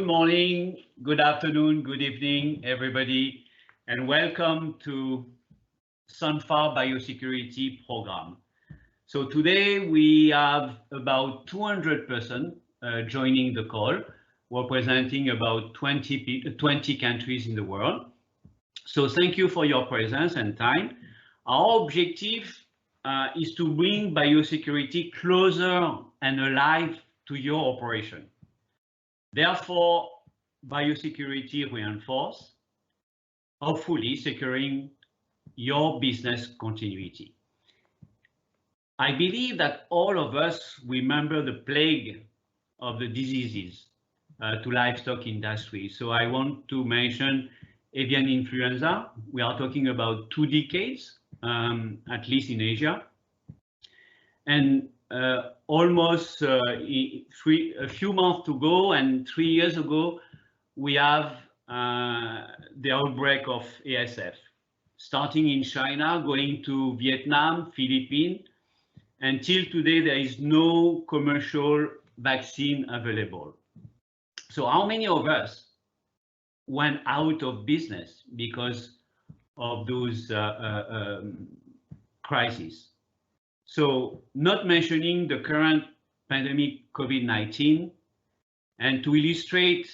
Good morning, good afternoon, good evening, everybody, and welcome to Sanphar Biosecurity program. So today we have about 200 persons joining the call, representing about 20 countries in the world. So thank you for your presence and time. Our objective is to bring biosecurity closer and alive to your operation. Therefore, biosecurity reinforces, hopefully securing your business continuity. I believe that all of us remember the plague of the diseases to livestock industry. So I want to mention avian influenza. We are talking about 2 decades, at least in Asia. And almost a few months ago and 3 years ago, we have the outbreak of ASF, starting in China, going to Vietnam, Philippines. Until today, there is no commercial vaccine available. So how many of us went out of business because of those crises? So not mentioning the current pandemic COVID-19, and to illustrate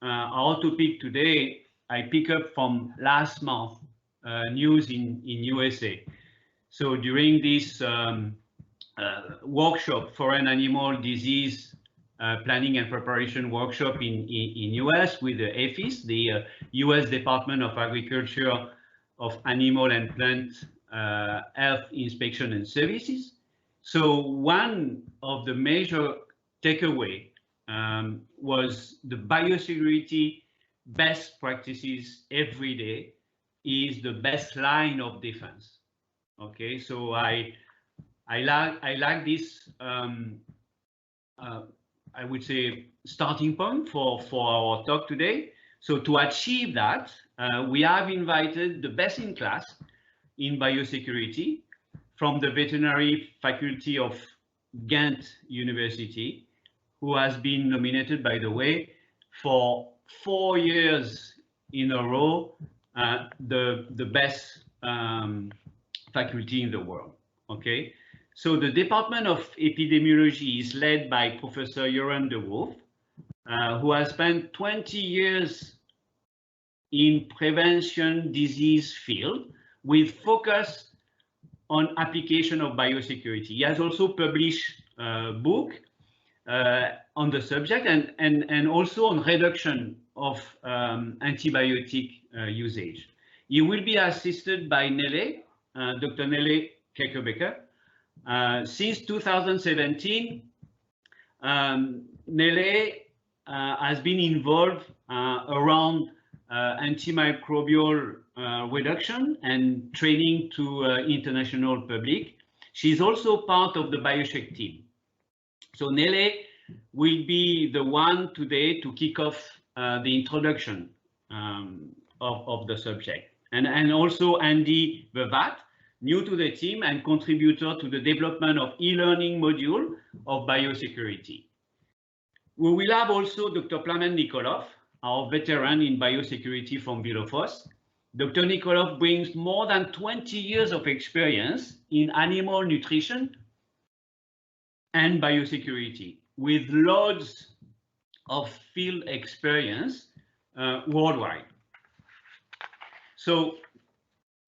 our topic today, I pick up from last month news in USA. So during this workshop, foreign animal disease planning and preparation workshop in US with the APHIS, the US Department of Agriculture of Animal and Plant Health Inspection and Services. So one of the major takeaway was the biosecurity best practices every day is the best line of defense. Okay, so I like this I would say starting point for our talk today. So to achieve that, we have invited the best in class in biosecurity from the veterinary faculty of Ghent University, who has been nominated, by the way, for 4 years in a row, the best faculty in the world. Okay, so the Department of Epidemiology is led by Professor Joran de Wolf, who has spent 20 years in prevention disease field with focus on application of biosecurity. He has also published a book on the subject and also on reduction of antibiotic usage. He will be assisted by Nele, Dr. Nele Caekebeke. Since 2017, Nele has been involved around antimicrobial reduction and training to international public. She's also part of the BioSec team. So Nele will be the one today to kick off the introduction of the subject. And also Andy Bevat, new to the team and contributor to the development of e-learning module of biosecurity. We will have also Dr. Plamen Nikolov, our veteran in biosecurity from Vilofoss. Dr. Nikolov brings more than 20 years of experience in animal nutrition and biosecurity, with loads of field experience worldwide. So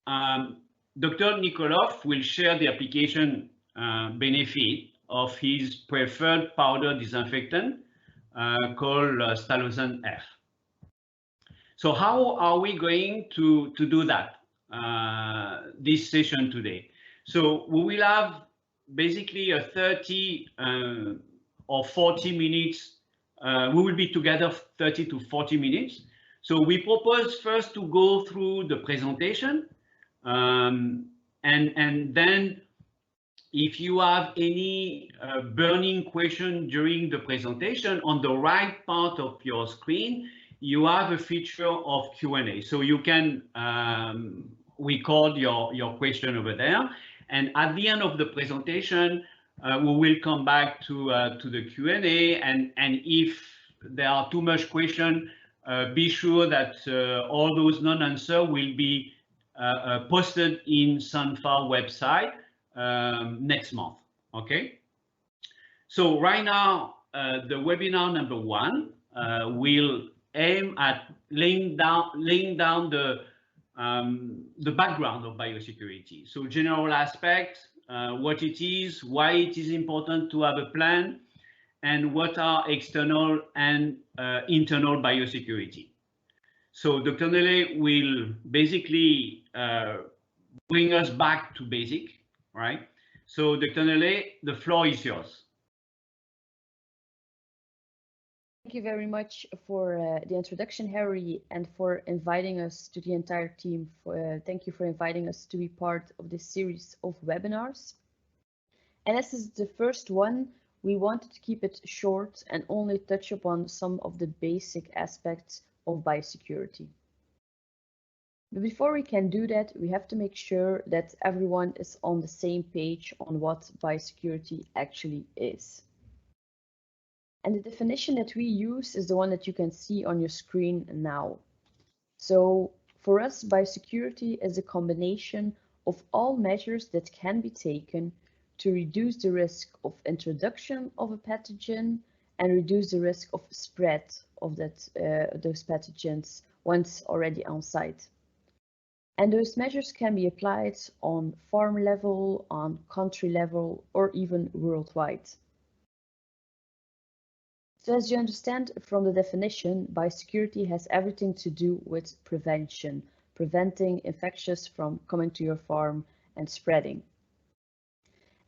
Dr. Nikolov will share the application benefit of his preferred powder disinfectant called Stalosen F. So how are we going to do that, this session today? So we will have basically a 30 or 40 minutes. We will be together 30 to 40 minutes. So we propose first to go through the presentation, and then if you have any burning question during the presentation, on the right part of your screen, you have a feature of Q&A. So you can record your question over there. And at the end of the presentation, we will come back to the Q&A. And if there are too much questions, be sure that all those non-answer will be posted in Sanphar website next month. Okay. So right now, the webinar number 1 will aim at laying down the background of biosecurity. So general aspects, what it is, why it is important to have a plan, and what are external and internal biosecurity. So Dr. Nele will basically bring us back to basic, right? So Dr. Nele, the floor is yours. Thank you very much for the introduction, Harry, and for inviting us, to the entire team. Thank you for inviting us to be part of this series of webinars. And as this is the first one, we wanted to keep it short and only touch upon some of the basic aspects of biosecurity. But before we can do that, we have to make sure that everyone is on the same page on what biosecurity actually is. And the definition that we use is the one that you can see on your screen now. So for us, biosecurity is a combination of all measures that can be taken to reduce the risk of introduction of a pathogen and reduce the risk of spread of those pathogens once already on site. And those measures can be applied on farm level, on country level, or even worldwide. So as you understand from the definition, biosecurity has everything to do with prevention, preventing infections from coming to your farm and spreading.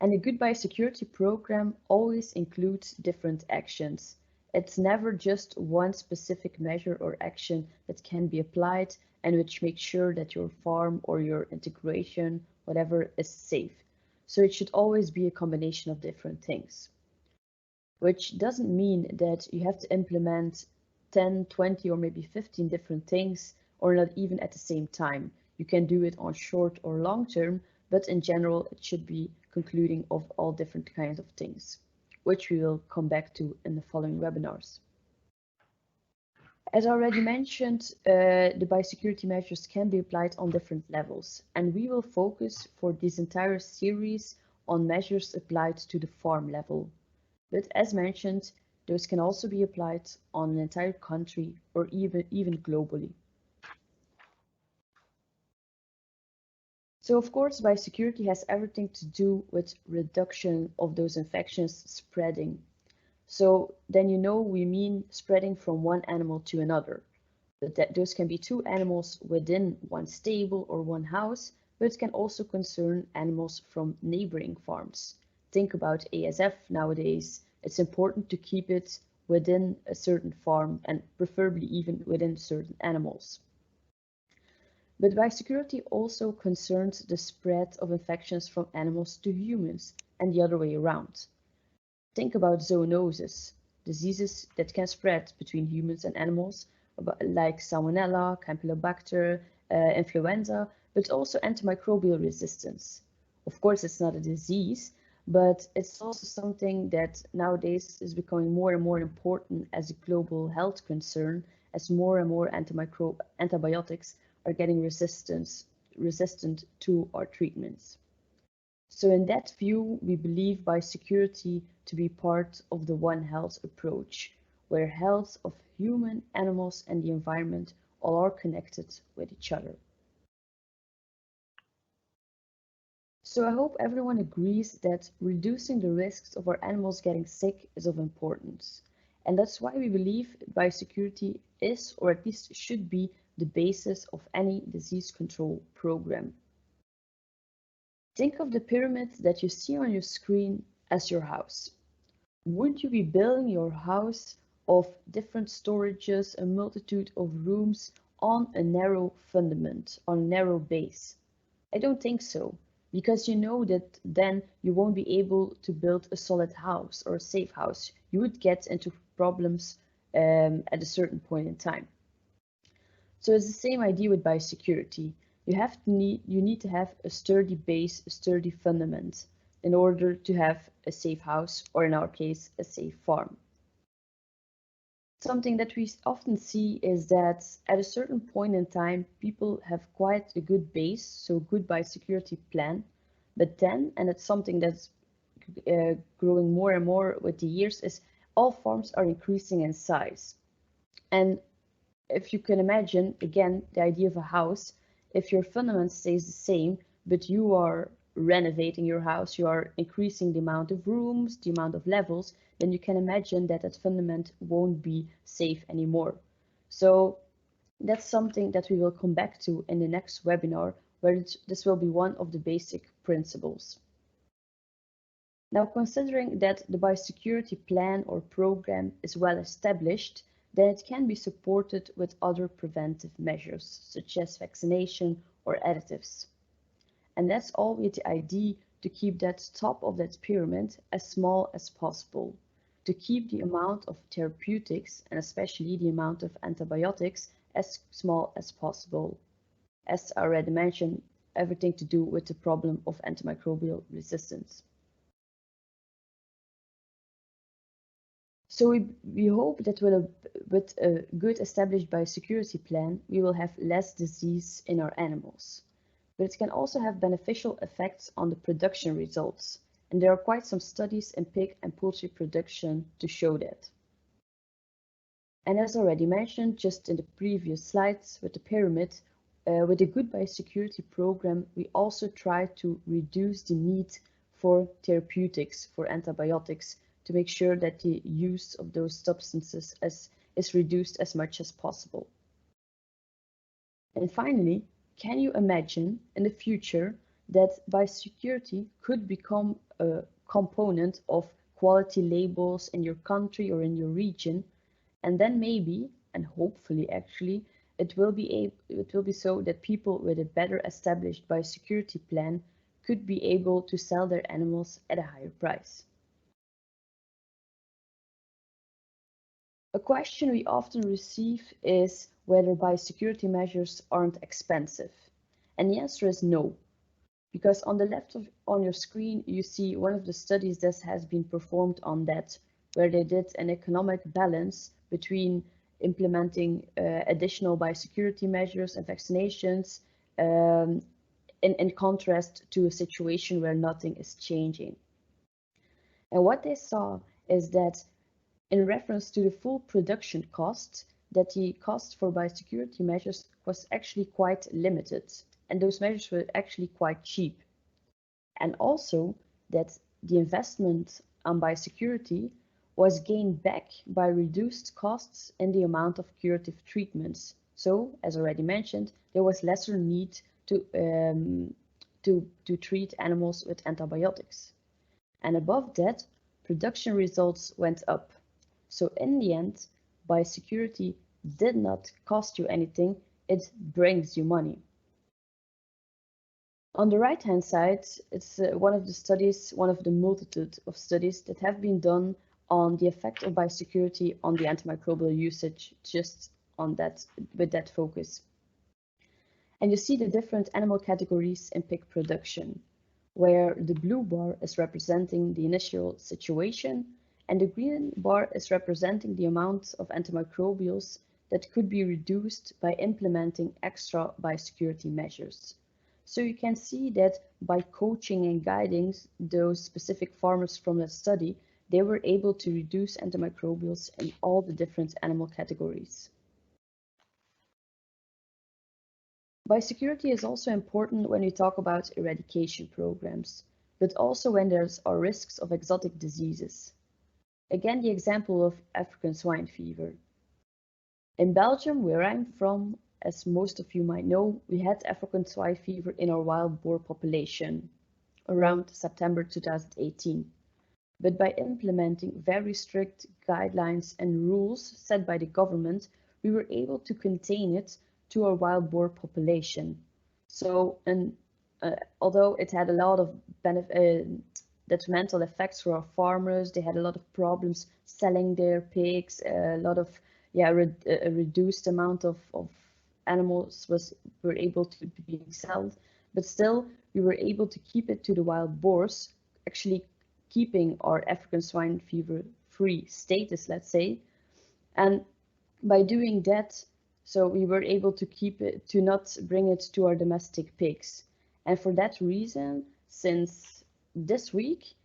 And a good biosecurity program always includes different actions. It's never just one specific measure or action that can be applied and which makes sure that your farm or your integration, whatever, is safe. So it should always be a combination of different things. Which doesn't mean that you have to implement 10, 20, or maybe 15 different things, or not even at the same time. You can do it on short or long term, but in general, it should be concluding of all different kinds of things, which we will come back to in the following webinars. As already mentioned, the biosecurity measures can be applied on different levels, and we will focus for this entire series on measures applied to the farm level. But as mentioned, those can also be applied on an entire country or even globally. So of course, biosecurity has everything to do with reduction of those infections spreading. So then we mean spreading from one animal to another. But those can be two animals within one stable or one house, but it can also concern animals from neighboring farms. Think about ASF nowadays. It's important to keep it within a certain farm and preferably even within certain animals. But biosecurity also concerns the spread of infections from animals to humans and the other way around. Think about zoonosis, diseases that can spread between humans and animals, like Salmonella, Campylobacter, influenza, but also antimicrobial resistance. Of course, it's not a disease, but it's also something that nowadays is becoming more and more important as a global health concern, as more and more antibiotics are getting resistant to our treatments. So in that view, we believe biosecurity to be part of the One Health approach, where health of human, animals, and the environment all are connected with each other. So I hope everyone agrees that reducing the risks of our animals getting sick is of importance. And that's why we believe biosecurity is, or at least should be, the basis of any disease control program. Think of the pyramid that you see on your screen as your house. Would you be building your house of different storages, a multitude of rooms on a narrow fundament, on a narrow base? I don't think so, because you know that then you won't be able to build a solid house or a safe house. You would get into problems at a certain point in time. So it's the same idea with biosecurity. You need to have a sturdy base, a sturdy fundament in order to have a safe house, or in our case, a safe farm. Something that we often see is that at a certain point in time, people have quite a good base, so good biosecurity plan, but then, and it's something that's growing more and more with the years, is all farms are increasing in size. And if you can imagine, again, the idea of a house, if your fundament stays the same, but you are renovating your house, you are increasing the amount of rooms, the amount of levels, then you can imagine that that fundament won't be safe anymore. So that's something that we will come back to in the next webinar, where this will be one of the basic principles. Now, considering that the biosecurity plan or program is well established, then it can be supported with other preventive measures, such as vaccination or additives. And that's all with the idea to keep that top of that pyramid as small as possible, to keep the amount of therapeutics and especially the amount of antibiotics as small as possible. As I already mentioned, everything to do with the problem of antimicrobial resistance. So we hope that with a good established biosecurity plan, we will have less disease in our animals. But it can also have beneficial effects on the production results. And there are quite some studies in pig and poultry production to show that. And as already mentioned, just in the previous slides with the pyramid, with a good biosecurity program, we also try to reduce the need for therapeutics, for antibiotics, to make sure that the use of those substances is reduced as much as possible. And finally, can you imagine in the future that biosecurity could become a component of quality labels in your country or in your region, and then maybe, and hopefully actually, it will be so that people with a better established biosecurity plan could be able to sell their animals at a higher price. A question we often receive is whether biosecurity measures aren't expensive. And the answer is no, because on the left on your screen, you see one of the studies that has been performed on that, where they did an economic balance between implementing additional biosecurity measures and vaccinations in contrast to a situation where nothing is changing. And what they saw is that in reference to the full production cost, that the cost for biosecurity measures was actually quite limited, and those measures were actually quite cheap. And also that the investment on biosecurity was gained back by reduced costs in the amount of curative treatments. So, as already mentioned, there was lesser need to treat animals with antibiotics. And above that, production results went up. So in the end, biosecurity did not cost you anything, it brings you money. On the right-hand side, it's one of the multitude of studies that have been done on the effect of biosecurity on the antimicrobial usage, just on that, with that focus. And you see the different animal categories in pig production, where the blue bar is representing the initial situation, and the green bar is representing the amount of antimicrobials that could be reduced by implementing extra biosecurity measures. So you can see that by coaching and guiding those specific farmers from that study, they were able to reduce antimicrobials in all the different animal categories. Biosecurity is also important when we talk about eradication programs, but also when there are risks of exotic diseases. Again, the example of African swine fever. In Belgium, where I'm from, as most of you might know, we had African swine fever in our wild boar population around September 2018. But by implementing very strict guidelines and rules set by the government, we were able to contain it to our wild boar population. So, although it had a lot of detrimental effects for our farmers, they had a lot of problems selling their pigs, a lot of a reduced amount of animals were able to be sold, but still we were able to keep it to the wild boars, actually keeping our African swine fever free status, let's say, And by doing that, so we were able to keep it, to not bring it to our domestic pigs. And for that reason, since this week,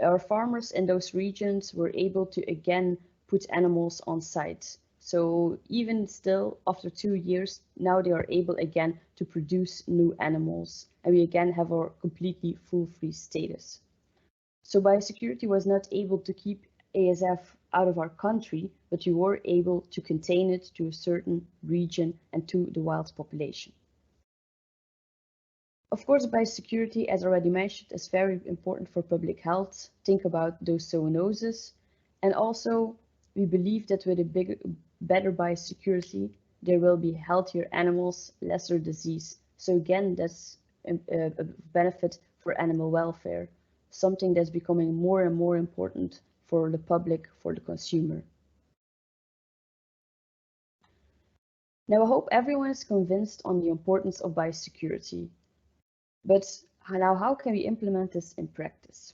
our farmers in those regions were able to again put animals on site. So even still, after 2 years, now they are able again to produce new animals, and we again have our completely fool-free status. So biosecurity was not able to keep ASF out of our country, but we were able to contain it to a certain region and to the wild population. Of course, biosecurity, as already mentioned, is very important for public health. Think about those zoonoses. And also, we believe that with a better biosecurity, there will be healthier animals, lesser disease. So again, that's a benefit for animal welfare, something that's becoming more and more important for the public, for the consumer. Now, I hope everyone is convinced on the importance of biosecurity. But now, how can we implement this in practice?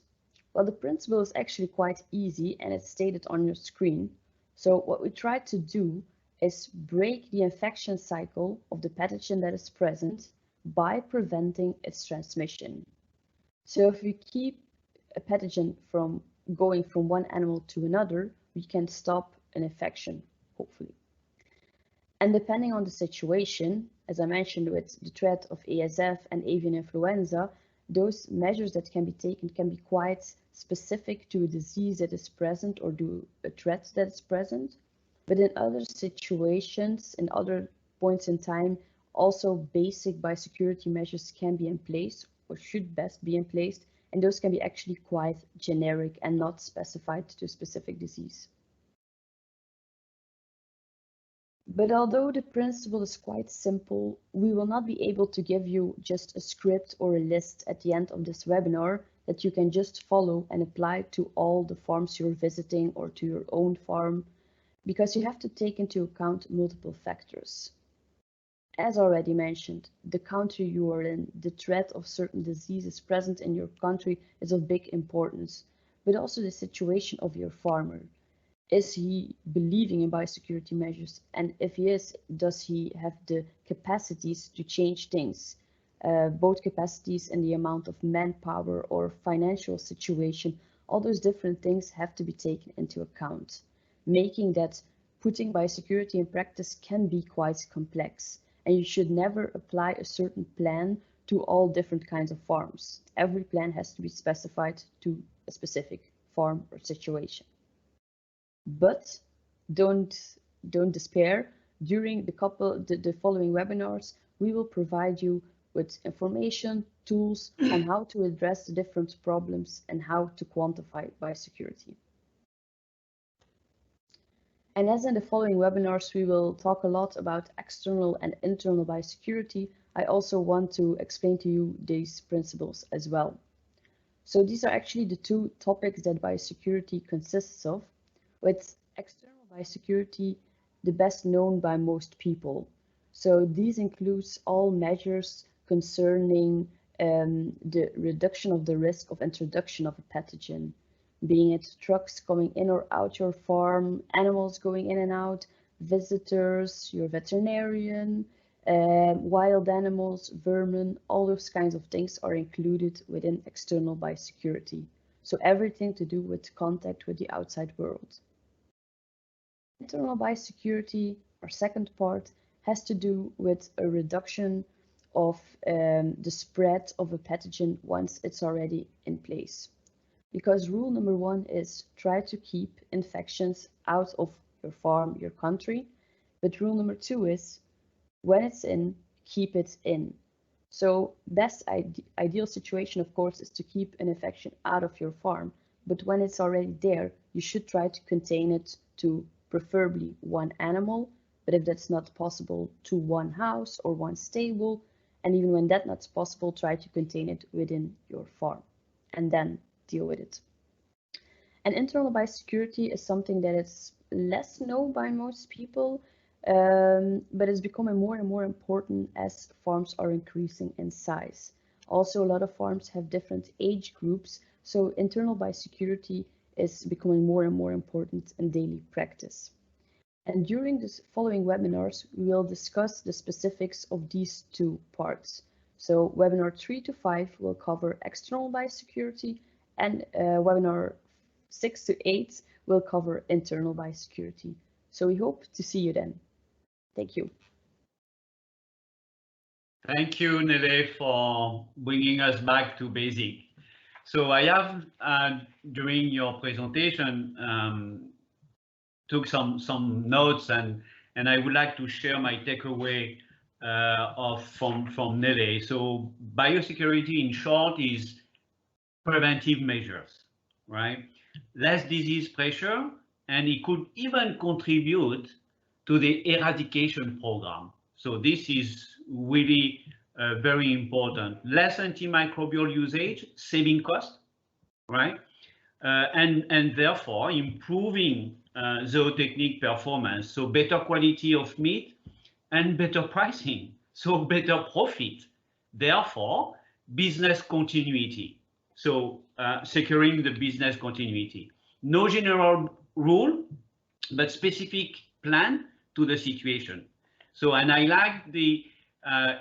Well, the principle is actually quite easy and it's stated on your screen. So what we try to do is break the infection cycle of the pathogen that is present by preventing its transmission. So if we keep a pathogen from going from one animal to another, we can stop an infection, hopefully. And depending on the situation, as I mentioned with the threat of ASF and avian influenza, those measures that can be taken can be quite specific to a disease that is present or to a threat that is present. But in other situations, in other points in time, also basic biosecurity measures can be in place or should best be in place. And those can be actually quite generic and not specified to a specific disease. But although the principle is quite simple, we will not be able to give you just a script or a list at the end of this webinar that you can just follow and apply to all the farms you're visiting or to your own farm, because you have to take into account multiple factors. As already mentioned, the country you are in, the threat of certain diseases present in your country is of big importance, but also the situation of your farmer. Is he believing in biosecurity measures? And if he is, does he have the capacities to change things? Both capacities and the amount of manpower or financial situation, all those different things have to be taken into account, making that putting biosecurity in practice can be quite complex. And you should never apply a certain plan to all different kinds of farms. Every plan has to be specified to a specific farm or situation. But don't despair. During the following webinars, we will provide you with information, tools on how to address the different problems and how to quantify biosecurity. And as in the following webinars, we will talk a lot about external and internal biosecurity. I also want to explain to you these principles as well. So these are actually the two topics that biosecurity consists of, with external biosecurity the best known by most people. So these includes all measures concerning the reduction of the risk of introduction of a pathogen, being it trucks coming in or out your farm, animals going in and out, visitors, your veterinarian, wild animals, vermin, all those kinds of things are included within external biosecurity. So everything to do with contact with the outside world. Internal biosecurity, our second part, has to do with a reduction of the spread of a pathogen once it's already in place. Because rule number one is try to keep infections out of your farm, your country. But rule number two is when it's in, keep it in. So best ideal situation, of course, is to keep an infection out of your farm. But when it's already there, you should try to contain it to preferably one animal. But if that's not possible, to one house or one stable. And even when that's not possible, try to contain it within your farm and then deal with it. And internal biosecurity is something that is less known by most people, but it's becoming more and more important as farms are increasing in size. Also, a lot of farms have different age groups, so internal biosecurity is becoming more and more important in daily practice. And during the following webinars, we will discuss the specifics of these two parts. So webinar 3 to 5 will cover external biosecurity, and webinar 6 to 8 will cover internal biosecurity. So we hope to see you then. Thank you. Thank you, Nele, for bringing us back to basic. So I have, during your presentation, took some notes, and I would like to share my takeaway from Nele. So biosecurity, in short, is preventive measures, right? Less disease pressure, and it could even contribute to the eradication program. So this is really very important. Less antimicrobial usage, saving cost, right? And therefore improving zootechnic performance, so better quality of meat and better pricing, so better profit. Therefore, business continuity. So securing the business continuity. No general rule, but specific plan to the situation. So, and I like the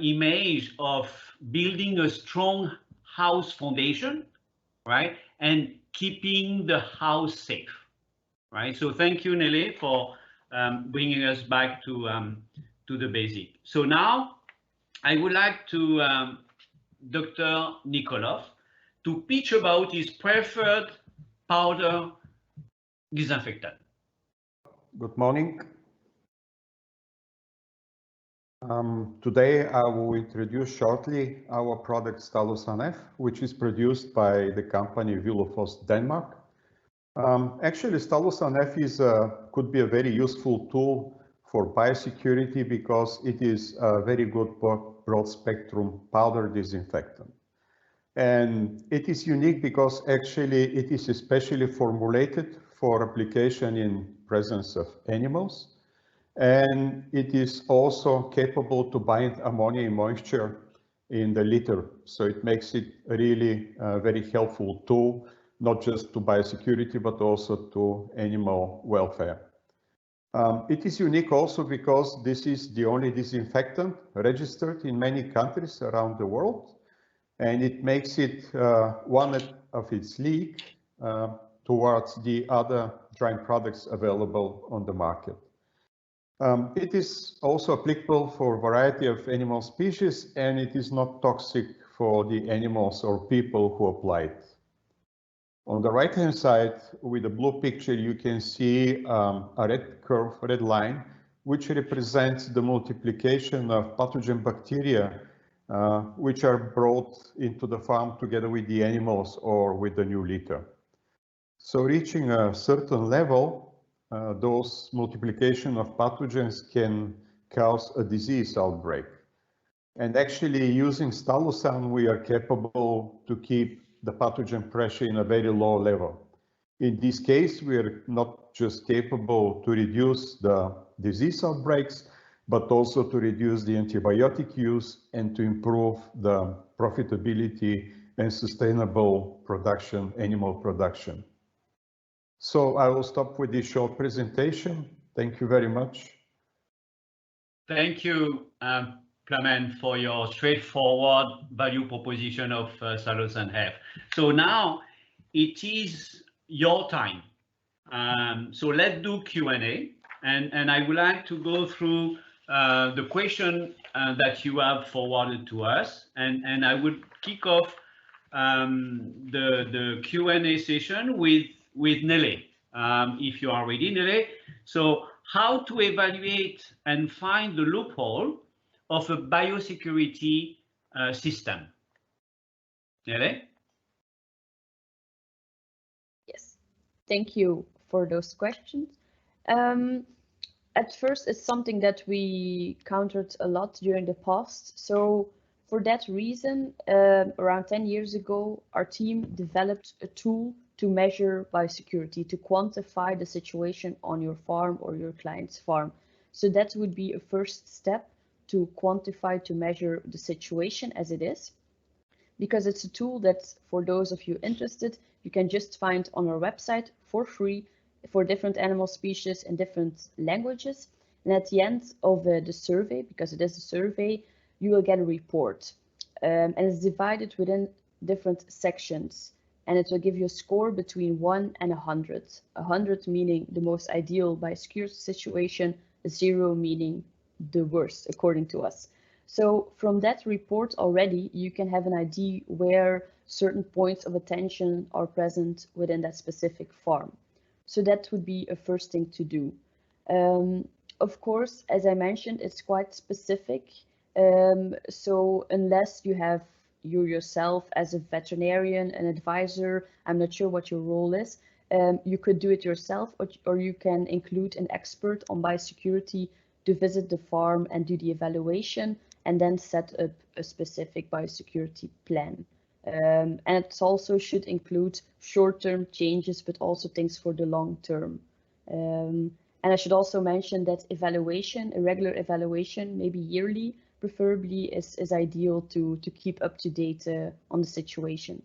image of building a strong house foundation, right? And keeping the house safe, right? So thank you, Nele, for bringing us back to the basic. So now I would like to Dr. Nikolov to pitch about his preferred powder disinfectant. Good morning. Today I will introduce shortly our product Stalosan F, which is produced by the company Vilofoss, Denmark. Actually, Stalosan F could be a very useful tool for biosecurity because it is a very good broad spectrum powder disinfectant. And it is unique because actually it is especially formulated for application in presence of animals. And it is also capable to bind ammonia and moisture in the litter. So it makes it really a very helpful tool, not just to biosecurity, but also to animal welfare. It is unique also because this is the only disinfectant registered in many countries around the world. And it makes it one of its league towards the other drying products available on the market. It is also applicable for a variety of animal species, and it is not toxic for the animals or people who apply it. On the right-hand side, with the blue picture, you can see a red curve, red line, which represents the multiplication of pathogen bacteria, which are brought into the farm together with the animals or with the new litter. So reaching a certain level, those multiplication of pathogens can cause a disease outbreak. And actually using Stalosan, we are capable to keep the pathogen pressure in a very low level. In this case, we are not just capable to reduce the disease outbreaks, but also to reduce the antibiotic use and to improve the profitability and sustainable production, animal production. So I will stop with this short presentation. Thank you very much. Thank you, Plamen, for your straightforward value proposition of Stalosan F. So now it is your time. So let's do Q&A, and I would like to go through the question that you have forwarded to us, and I would kick off the Q&A session with Nele, if you are ready, Nele. So how to evaluate and find the loophole of a biosecurity system? Nele? Yes, thank you for those questions. At first, it's something that we countered a lot during the past. So for that reason, around 10 years ago, our team developed a tool to measure biosecurity, to quantify the situation on your farm or your client's farm. So that would be a first step to quantify, to measure the situation as it is, because it's a tool that, for those of you interested, you can just find on our website for free, for different animal species in different languages. And at the end of the survey, because it is a survey, you will get a report. And it's divided within different sections. And it will give you a score between 1 and 100. 100 meaning the most ideal biosecurity situation, 0 meaning the worst, according to us. So from that report already, you can have an idea where certain points of attention are present within that specific farm. So that would be a first thing to do. Of course, as I mentioned, it's quite specific. So unless you have you yourself as a veterinarian, an advisor, I'm not sure what your role is, you could do it yourself, or you can include an expert on biosecurity to visit the farm and do the evaluation and then set up a specific biosecurity plan. And it also should include short-term changes, but also things for the long term. And I should also mention that evaluation, a regular evaluation, maybe yearly, preferably is ideal to keep up to date on the situation.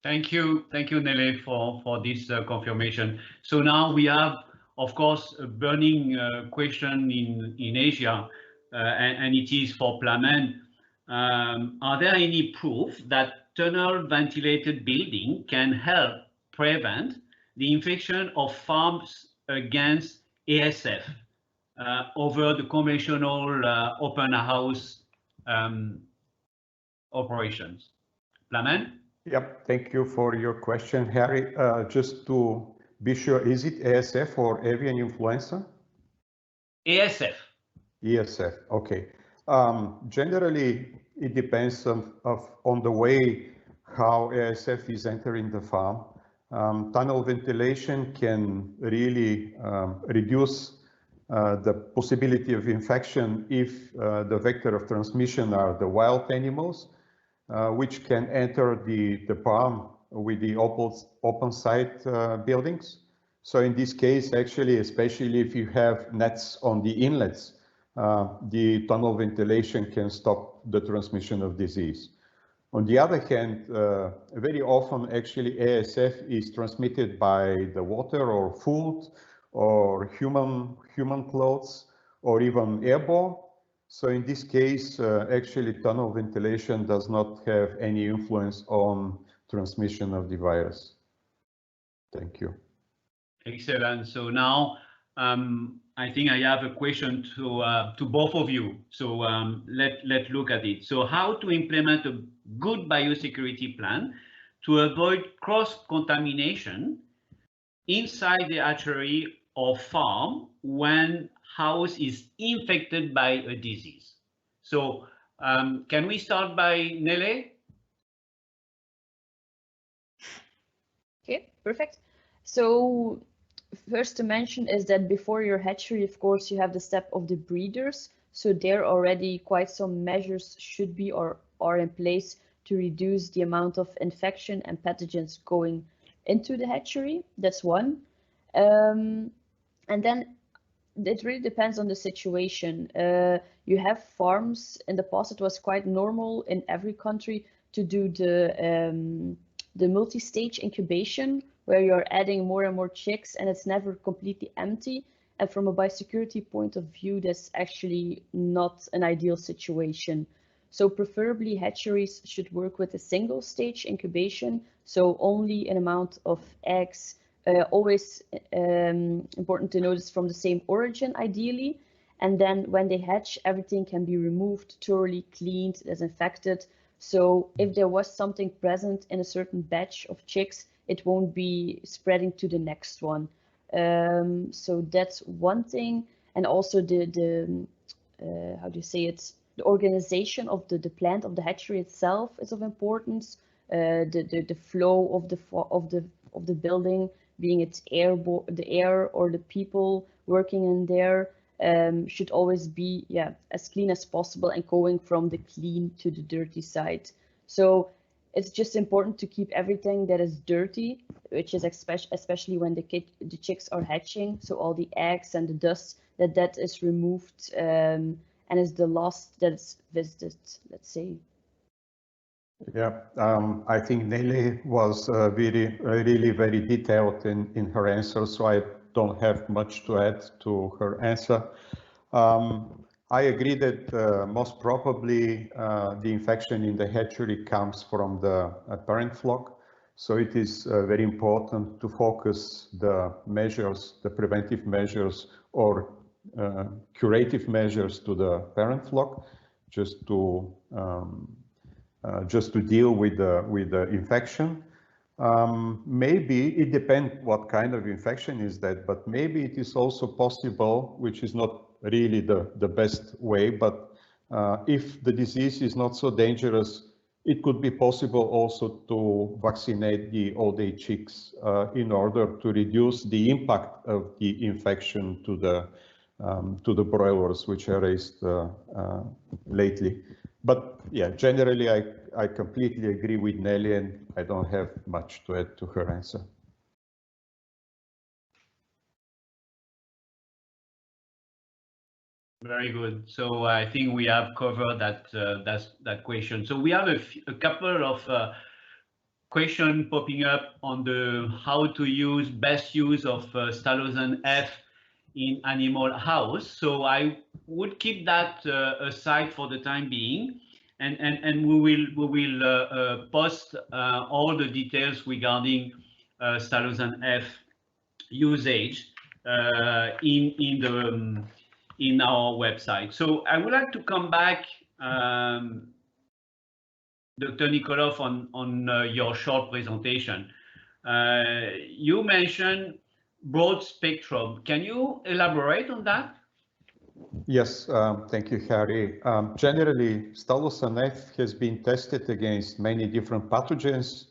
Thank you, Nele, for this confirmation. So now we have, of course, a burning question in Asia, and it is for Plamen. Are there any proof that tunnel ventilated building can help prevent the infection of farms against ASF over the conventional open house operations? Plamen? Yep, thank you for your question, Harry. Just to be sure, is it ASF or avian influenza? ASF. ESF, okay. Generally, it depends on the way how ASF is entering the farm. Tunnel ventilation can really reduce the possibility of infection if the vector of transmission are the wild animals, which can enter the farm with the open site buildings. So in this case, actually, especially if you have nets on the inlets, the tunnel ventilation can stop the transmission of disease. On the other hand, very often actually ASF is transmitted by the water or food or human clothes or even airborne. So in this case, actually tunnel ventilation does not have any influence on transmission of the virus. Thank you. Excellent. So now I think I have a question to both of you. So let's look at it. So how to implement a good biosecurity plan to avoid cross-contamination inside the hatchery or farm when house is infected by a disease? So can we start by Nele? Okay, perfect. So first to mention is that before your hatchery, of course, you have the step of the breeders. So there already quite some measures should be or are in place to reduce the amount of infection and pathogens going into the hatchery. That's one. And then it really depends on the situation. You have farms. In the past, it was quite normal in every country to do the multi-stage incubation, where you're adding more and more chicks and it's never completely empty. And from a biosecurity point of view, that's actually not an ideal situation. So preferably hatcheries should work with a single stage incubation. So only an amount of eggs, always important to notice from the same origin ideally. And then when they hatch, everything can be removed, thoroughly cleaned, disinfected. So if there was something present in a certain batch of chicks, it won't be spreading to the next one. So that's one thing. And also the how do you say it? The organization of the plant of the hatchery itself is of importance. The flow of the building, being it the air or the people working in there, should always be as clean as possible and going from the clean to the dirty side. So it's just important to keep everything that is dirty, which is especially when the chicks are hatching. So all the eggs and the dust that is removed and is the last that's visited, let's say. Yeah, I think Nele was really very detailed in her answer, so I don't have much to add to her answer. I agree that most probably the infection in the hatchery comes from the parent flock. So it is very important to focus the measures, the preventive measures or curative measures to the parent flock, just to deal with the infection. Maybe it depends what kind of infection is that, but maybe it is also possible, which is not really the best way, but if the disease is not so dangerous, it could be possible also to vaccinate the old age chicks in order to reduce the impact of the infection to the broilers which are raised lately. But yeah, generally, I completely agree with Nele, and I don't have much to add to her answer. Very good. So I think we have covered that question. So we have a couple of questions popping up on the how to use best use of Stalosan F in animal house. So I would keep that aside for the time being, and we will post all the details regarding Stalosan F usage in our website. So I would like to come back, Dr. Nikolov, on your short presentation. You mentioned broad spectrum. Can you elaborate on that? Yes, thank you, Harry. Generally, Stalosan F has been tested against many different pathogens.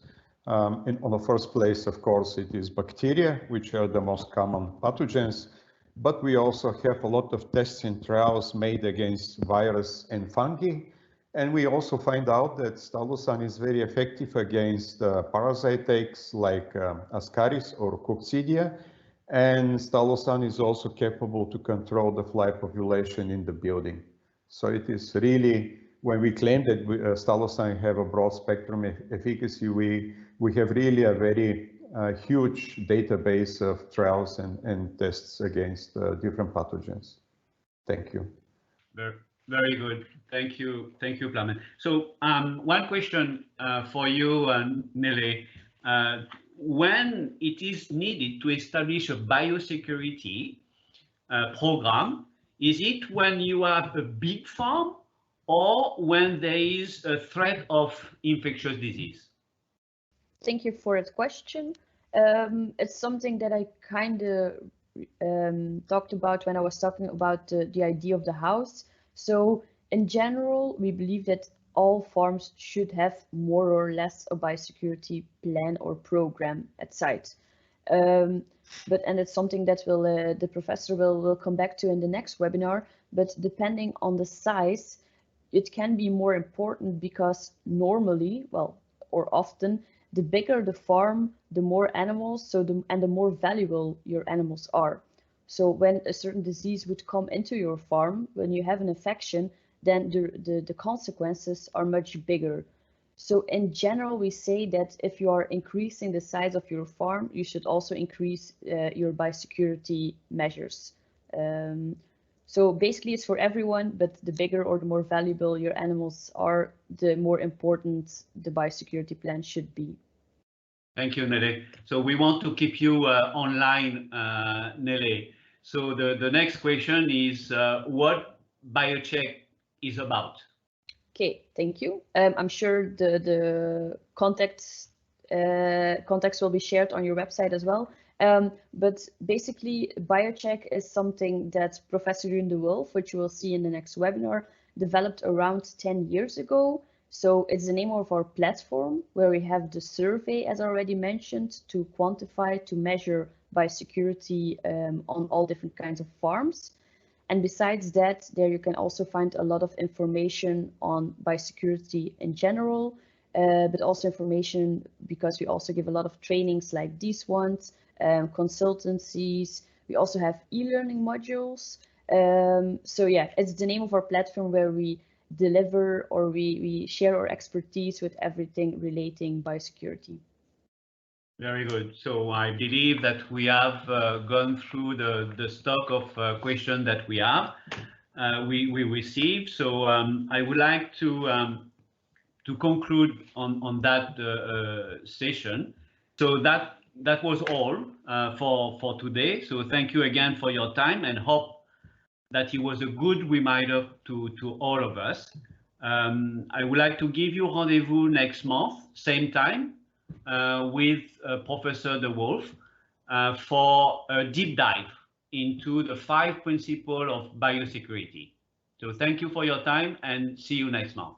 On the first place, of course, it is bacteria, which are the most common pathogens. But we also have a lot of tests and trials made against virus and fungi. And we also find out that Stalosan is very effective against parasite eggs like Ascaris or Coccidia. And Stalosan is also capable to control the fly population in the building. So it is really, when we claim that Stalosan have a broad spectrum efficacy, we have really a very huge database of trials and tests against different pathogens. Thank you. Very good. Thank you, Plamen. So one question for you, Nele. When it is needed to establish a biosecurity program, is it when you have a big farm or when there is a threat of infectious disease? Thank you for that question. It's something that I kind of talked about when I was talking about the idea of the house. So in general, we believe that all farms should have more or less a biosecurity plan or program at site. And it's something that will the professor will come back to in the next webinar. But depending on the size, it can be more important because normally, well, or often, the bigger the farm, the more animals, and the more valuable your animals are. So when a certain disease would come into your farm, when you have an infection, then the consequences are much bigger. So in general, we say that if you are increasing the size of your farm, you should also increase your biosecurity measures. So basically it's for everyone, but the bigger or the more valuable your animals are, the more important the biosecurity plan should be. Thank you, Nele. So we want to keep you online, Nele. So the next question is what BioCheck is about. Okay, thank you. I'm sure the context will be shared on your website as well. But basically, BioCheck is something that Professor Jeroen de Wolf, which you will see in the next webinar, developed around 10 years ago. So it's the name of our platform where we have the survey, as I already mentioned, to quantify, to measure biosecurity on all different kinds of farms. And besides that, there you can also find a lot of information on biosecurity in general, but also information because we also give a lot of trainings like these ones, consultancies. We also have e-learning modules. So yeah, it's the name of our platform where we deliver, or we share our expertise with everything relating biosecurity. Very good. So I believe that we have gone through the stock of questions that we have, we received. So I would like to conclude on that session. So that was all for today. So thank you again for your time, and hope that it was a good reminder to all of us. I would like to give you rendezvous next month, same time, with Professor De Wolf for a deep dive into the 5 principles of biosecurity. So thank you for your time, and see you next month.